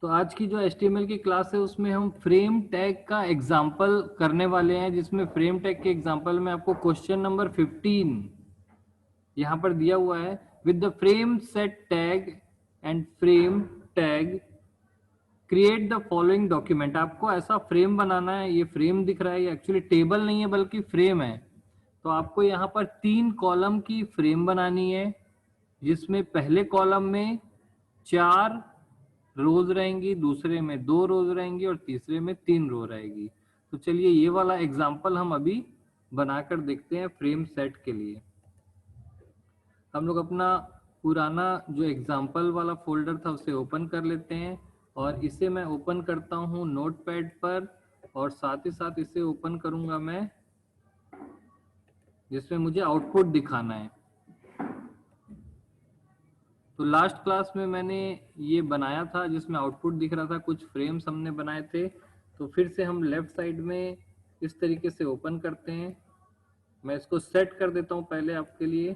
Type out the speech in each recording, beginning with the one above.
तो आज की जो HTML की क्लास है उसमें हम फ्रेम टैग का एग्जाम्पल करने वाले हैं, जिसमें फ्रेम टैग के एग्जाम्पल में आपको क्वेश्चन नंबर 15 यहाँ पर दिया हुआ है। With the frame set tag and frame tag create the following document. आपको ऐसा फ्रेम बनाना है। ये फ्रेम दिख रहा है, ये एक्चुअली टेबल नहीं है बल्कि फ्रेम है। तो आपको यहाँ पर 3 कॉलम की फ्रेम बनानी है, जिसमें पहले कॉलम में 4 रोज रहेंगी, दूसरे में 2 रोज रहेंगी और तीसरे में 3 रो रहेगी। तो चलिए ये वाला एग्जाम्पल हम अभी बनाकर देखते हैं फ्रेम सेट के लिए। हम लोग अपना पुराना जो एग्जाम्पल वाला फोल्डर था उसे ओपन कर लेते हैं, और इसे मैं ओपन करता हूँ नोटपैड पर, और साथ ही साथ इसे ओपन करूंगा मैं जिसमें मुझे आउटपुट दिखाना है। तो लास्ट क्लास में मैंने ये बनाया था जिसमें आउटपुट दिख रहा था, कुछ फ्रेम्स हमने बनाए थे। तो फिर से हम लेफ्ट साइड में इस तरीके से ओपन करते हैं। मैं इसको सेट कर देता हूं पहले आपके लिए।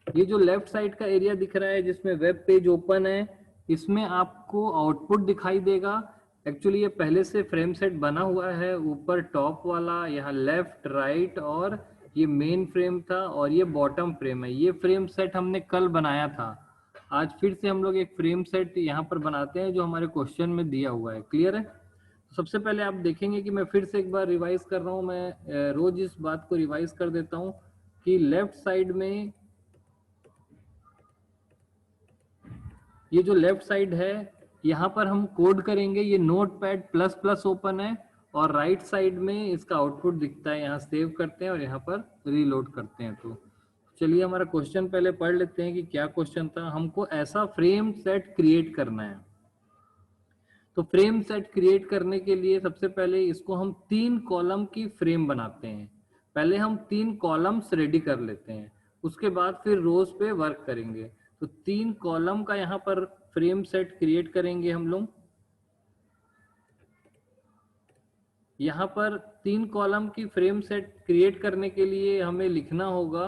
ये जो लेफ्ट साइड का एरिया दिख रहा है जिसमें वेब पेज ओपन है, इसमें आपको आउटपुट दिखाई देगा। एक्चुअली ये पहले से फ्रेम सेट बना हुआ है, ऊपर टॉप वाला, यहाँ लेफ्ट राइट, और ये मेन फ्रेम था और ये बॉटम फ्रेम है। ये फ्रेम सेट हमने कल बनाया था। आज फिर से हम लोग एक फ्रेम सेट यहाँ पर बनाते हैं जो हमारे क्वेश्चन में दिया हुआ है। क्लियर है? सबसे पहले आप देखेंगे कि मैं फिर से एक बार रिवाइज कर रहा हूँ। मैं रोज इस बात को रिवाइज कर देता हूँ कि लेफ्ट साइड में ये जो लेफ्ट साइड है यहाँ पर हम कोड करेंगे। ये नोटपैड प्लस प्लस ओपन है और राइट साइड में इसका आउटपुट दिखता है। यहाँ सेव करते हैं और यहाँ पर रीलोड करते हैं। तो चलिए हमारा क्वेश्चन पहले पढ़ लेते हैं कि क्या क्वेश्चन था। हमको ऐसा फ्रेम सेट क्रिएट करना है। तो फ्रेम सेट क्रिएट करने के लिए सबसे पहले इसको हम 3 कॉलम की फ्रेम बनाते हैं। पहले हम 3 कॉलम्स रेडी कर लेते हैं, उसके बाद फिर रोज पे वर्क करेंगे। तो 3 कॉलम का यहाँ पर फ्रेम सेट क्रिएट करेंगे हम लोग। यहाँ पर 3 कॉलम की फ्रेम सेट क्रिएट करने के लिए हमें लिखना होगा,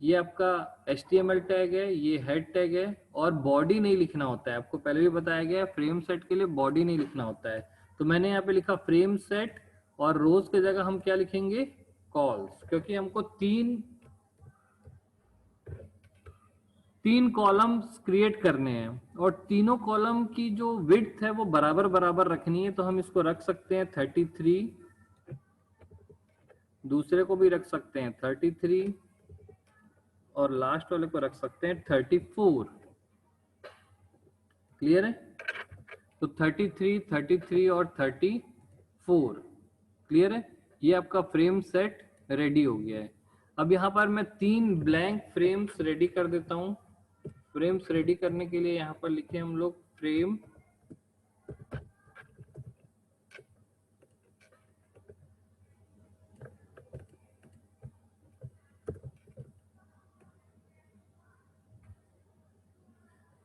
ये आपका HTML टैग है, ये हेड टैग है, और बॉडी नहीं लिखना होता है। आपको पहले भी बताया गया है फ्रेम सेट के लिए बॉडी नहीं लिखना होता है। तो मैंने यहाँ पे लिखा फ्रेम सेट, और रोज की जगह हम क्या लिखेंगे? कॉल्स, क्योंकि हमको तीन कॉलम्स क्रिएट करने हैं और तीनों कॉलम की जो विड्थ है वो बराबर बराबर रखनी है। तो हम इसको रख सकते हैं 33, दूसरे को भी रख सकते हैं 33, और लास्ट वाले को रख सकते हैं 34। क्लियर है? तो 33, 33 और 34। क्लियर है? ये आपका फ्रेम सेट रेडी हो गया है। अब यहाँ पर मैं 3 ब्लैंक फ्रेम्स रेडी कर देता हूँ। फ्रेम्स रेडी करने के लिए यहाँ पर लिखे हम लोग फ्रेम,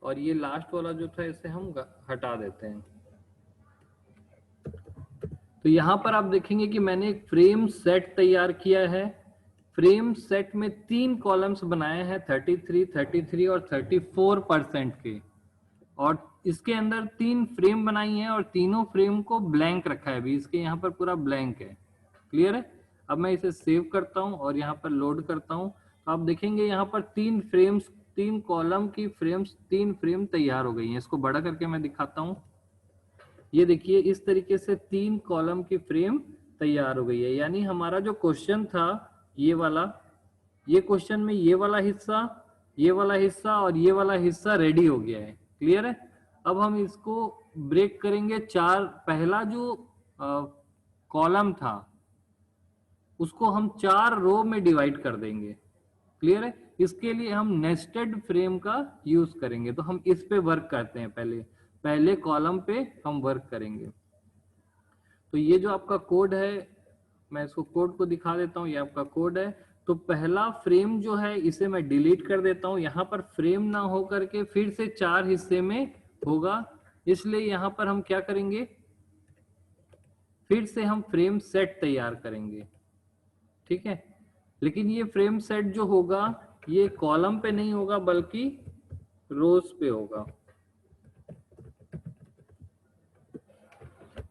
और ये लास्ट वाला जो था इसे हम हटा देते हैं। तो यहाँ पर आप देखेंगे कि मैंने एक फ्रेम सेट तैयार किया है। फ्रेम सेट में 3 कॉलम्स बनाए हैं, 33, 33 और 34% के, और इसके अंदर 3 फ्रेम बनाई हैं और तीनों फ्रेम को ब्लैंक रखा है। अभी इसके यहाँ पर पूरा ब्लैंक है। क्लियर है? अब मैं इसे सेव करता हूँ और यहाँ पर लोड करता हूँ। तो आप देखेंगे यहाँ पर 3 फ्रेम्स, 3 कॉलम की फ्रेम्स, 3 फ्रेम तैयार हो गई हैं। इसको बड़ा करके मैं दिखाता हूँ। ये देखिए इस तरीके से 3 कॉलम की फ्रेम तैयार हो गई है। यानी हमारा जो क्वेश्चन था ये वाला, ये क्वेश्चन में ये वाला हिस्सा, ये वाला हिस्सा और ये वाला हिस्सा रेडी हो गया है। क्लियर है? अब हम इसको ब्रेक करेंगे। पहला जो कॉलम था उसको हम 4 रो में डिवाइड कर देंगे। क्लियर है? इसके लिए हम नेस्टेड फ्रेम का यूज करेंगे। तो हम इस पे वर्क करते हैं। पहले कॉलम पे हम वर्क करेंगे। तो ये जो आपका कोड है, मैं इसको कोड को दिखा देता हूँ। ये आपका कोड है। तो पहला फ्रेम जो है इसे मैं डिलीट कर देता हूँ। यहाँ पर फ्रेम ना हो करके फिर से 4 हिस्से में होगा, इसलिए यहाँ पर हम क्या करेंगे, फिर से हम फ्रेम सेट तैयार करेंगे। ठीक है? लेकिन ये फ्रेम सेट जो होगा ये कॉलम पे नहीं होगा बल्कि रोज पे होगा।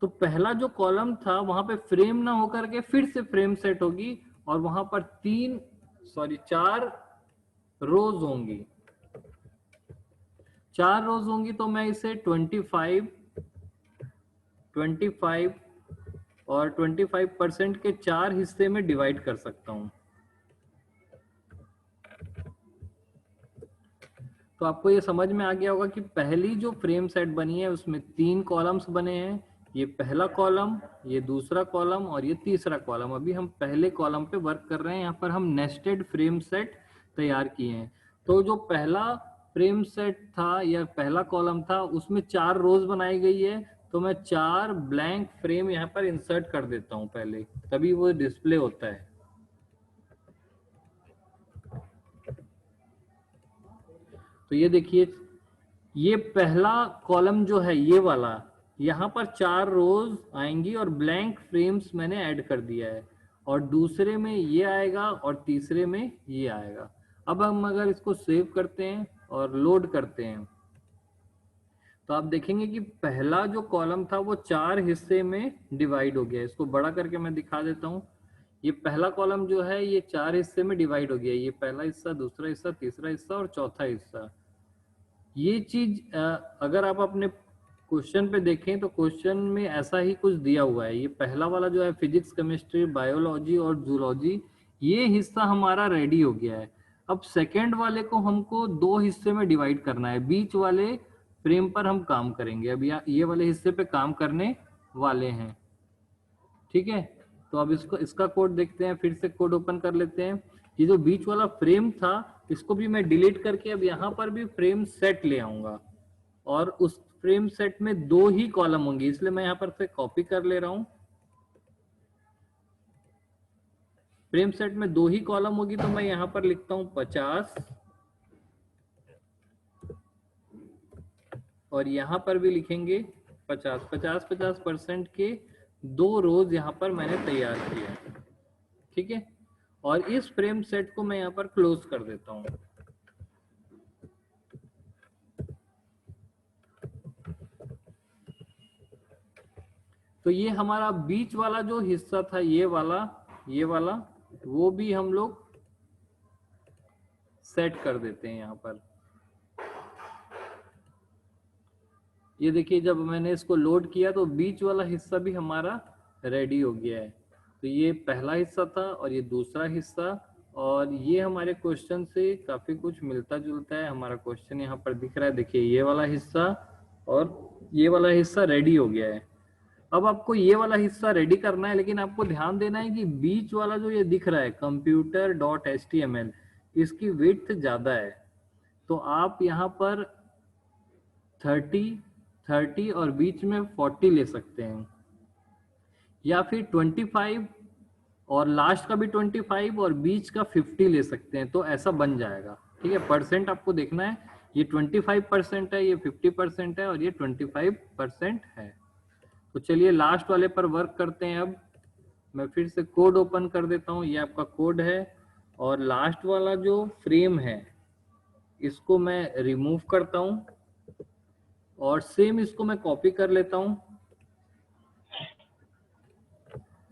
तो पहला जो कॉलम था वहां पे फ्रेम ना होकर के फिर से फ्रेम सेट होगी और वहां पर 4 रोज होंगी। 4 रोज होंगी तो मैं इसे 25 और 25% के 4 हिस्से में डिवाइड कर सकता हूं। तो आपको ये समझ में आ गया होगा कि पहली जो फ्रेम सेट बनी है उसमें 3 कॉलम्स बने हैं। ये पहला कॉलम, ये दूसरा कॉलम और ये तीसरा कॉलम। अभी हम पहले कॉलम पे वर्क कर रहे हैं। यहाँ पर हम नेस्टेड फ्रेम सेट तैयार किए हैं। तो जो पहला फ्रेम सेट था या पहला कॉलम था उसमें 4 रोज बनाई गई है। तो मैं 4 ब्लैंक फ्रेम यहाँ पर इंसर्ट कर देता हूँ पहले, तभी वो डिस्प्ले होता है। तो ये देखिए, ये पहला कॉलम जो है ये वाला, यहाँ पर 4 रोज आएंगी और ब्लैंक फ्रेम्स मैंने ऐड कर दिया है। और दूसरे में ये आएगा और तीसरे में ये आएगा। अब हम अगर इसको सेव करते हैं और लोड करते हैं तो आप देखेंगे कि पहला जो कॉलम था वो 4 हिस्से में डिवाइड हो गया। इसको बड़ा करके मैं दिखा देता हूँ। ये पहला कॉलम जो है ये 4 हिस्से में डिवाइड हो गया। ये पहला हिस्सा, दूसरा हिस्सा, तीसरा हिस्सा और चौथा हिस्सा। ये चीज अगर आप अपने क्वेश्चन पे देखें तो क्वेश्चन में ऐसा ही कुछ दिया हुआ है। ये पहला वाला जो है फिजिक्स, केमिस्ट्री, बायोलॉजी और जूलॉजी, ये हिस्सा हमारा रेडी हो गया है। अब सेकंड वाले को हमको 2 हिस्से में डिवाइड करना है। बीच वाले फ्रेम पर हम काम करेंगे। अब ये वाले हिस्से पे काम करने वाले हैं। ठीक है, तो अब इसका कोड देखते हैं। फिर से कोड ओपन कर लेते हैं। ये जो बीच वाला फ्रेम था इसको भी मैं डिलीट करके अब यहाँ पर भी फ्रेम सेट ले आऊंगा और उस फ्रेम सेट में 2 ही कॉलम होंगे, इसलिए मैं यहाँ पर से कॉपी कर ले रहा हूँ। फ्रेम सेट में 2 ही कॉलम होगी तो मैं यहाँ पर लिखता हूँ 50 और यहाँ पर भी लिखेंगे 50% के 2 रोज यहाँ पर मैंने तैयार किया। ठीक है, और इस फ्रेम सेट को मैं यहाँ पर क्लोज कर देता हूँ। तो ये हमारा बीच वाला जो हिस्सा था ये वाला वो भी हम लोग सेट कर देते हैं यहाँ पर। ये देखिए, जब मैंने इसको लोड किया तो बीच वाला हिस्सा भी हमारा रेडी हो गया है। तो ये पहला हिस्सा था और ये दूसरा हिस्सा, और ये हमारे क्वेश्चन से काफी कुछ मिलता जुलता है। हमारा क्वेश्चन यहाँ पर दिख रहा है, देखिए ये वाला हिस्सा और ये वाला हिस्सा रेडी हो गया है। अब आपको ये वाला हिस्सा रेडी करना है, लेकिन आपको ध्यान देना है कि बीच वाला जो ये दिख रहा है computer.html, इसकी विड्थ ज्यादा है। तो आप यहाँ पर 30 और बीच में 40 ले सकते हैं, या फिर 25 और लास्ट का भी 25 और बीच का 50 ले सकते हैं, तो ऐसा बन जाएगा। ठीक है, परसेंट आपको देखना है। ये 25% है, ये 50% है और ये 25% है। तो चलिए लास्ट वाले पर वर्क करते हैं। अब मैं फिर से कोड ओपन कर देता हूँ। ये आपका कोड है और लास्ट वाला जो फ्रेम है इसको मैं रिमूव करता हूँ और सेम इसको मैं कॉपी कर लेता हूँ।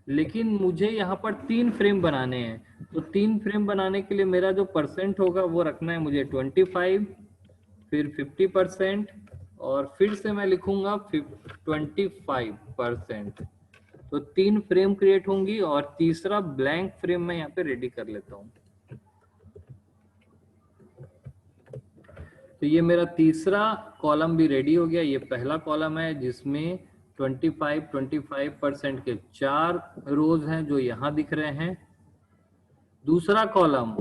लेकिन मुझे यहाँ पर 3 फ्रेम बनाने हैं, तो 3 फ्रेम बनाने के लिए मेरा जो परसेंट होगा वो रखना है मुझे 25, फिर 50% और फिर से मैं लिखूंगा 25%। तो 3 फ्रेम क्रिएट होंगी और तीसरा ब्लैंक फ्रेम मैं यहाँ पे रेडी कर लेता हूँ। तो ये मेरा तीसरा कॉलम भी रेडी हो गया। ये पहला कॉलम है जिसमें 25% के 4 रोज हैं जो यहाँ दिख रहे हैं। दूसरा कॉलम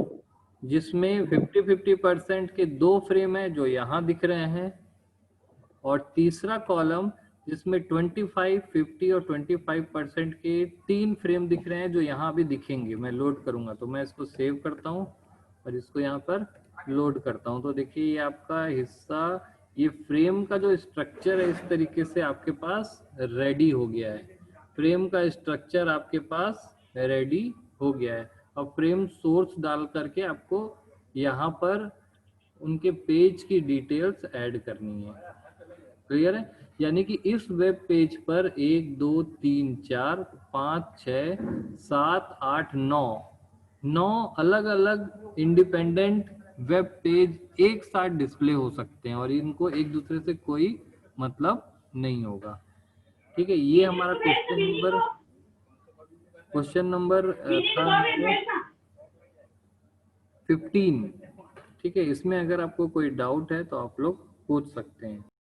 जिसमें 50% के 2 फ्रेम है जो यहाँ दिख रहे हैं। और तीसरा कॉलम जिसमें 25, 50 और 25% के 3 फ्रेम दिख रहे हैं जो यहाँ भी दिखेंगे। मैं लोड करूंगा तो मैं इसको सेव करता हूँ और इसको यहाँ पर लोड करता हूँ। तो देखिए ये आपका हिस्सा, ये फ्रेम का जो स्ट्रक्चर है इस तरीके से आपके पास रेडी हो गया है। फ्रेम का स्ट्रक्चर आपके पास रेडी हो गया है। अब फ्रेम सोर्स डाल करके आपको यहाँ पर उनके पेज की डिटेल्स ऐड करनी है। क्लियर है? यानी कि इस वेब पेज पर 1 2 3 4 5 6 7 8 9 अलग अलग इंडिपेंडेंट वेब पेज एक साथ डिस्प्ले हो सकते हैं और इनको एक दूसरे से कोई मतलब नहीं होगा। ठीक है, ये हमारा क्वेश्चन नंबर था 15। ठीक है, इसमें अगर आपको कोई डाउट है तो आप लोग पूछ सकते हैं।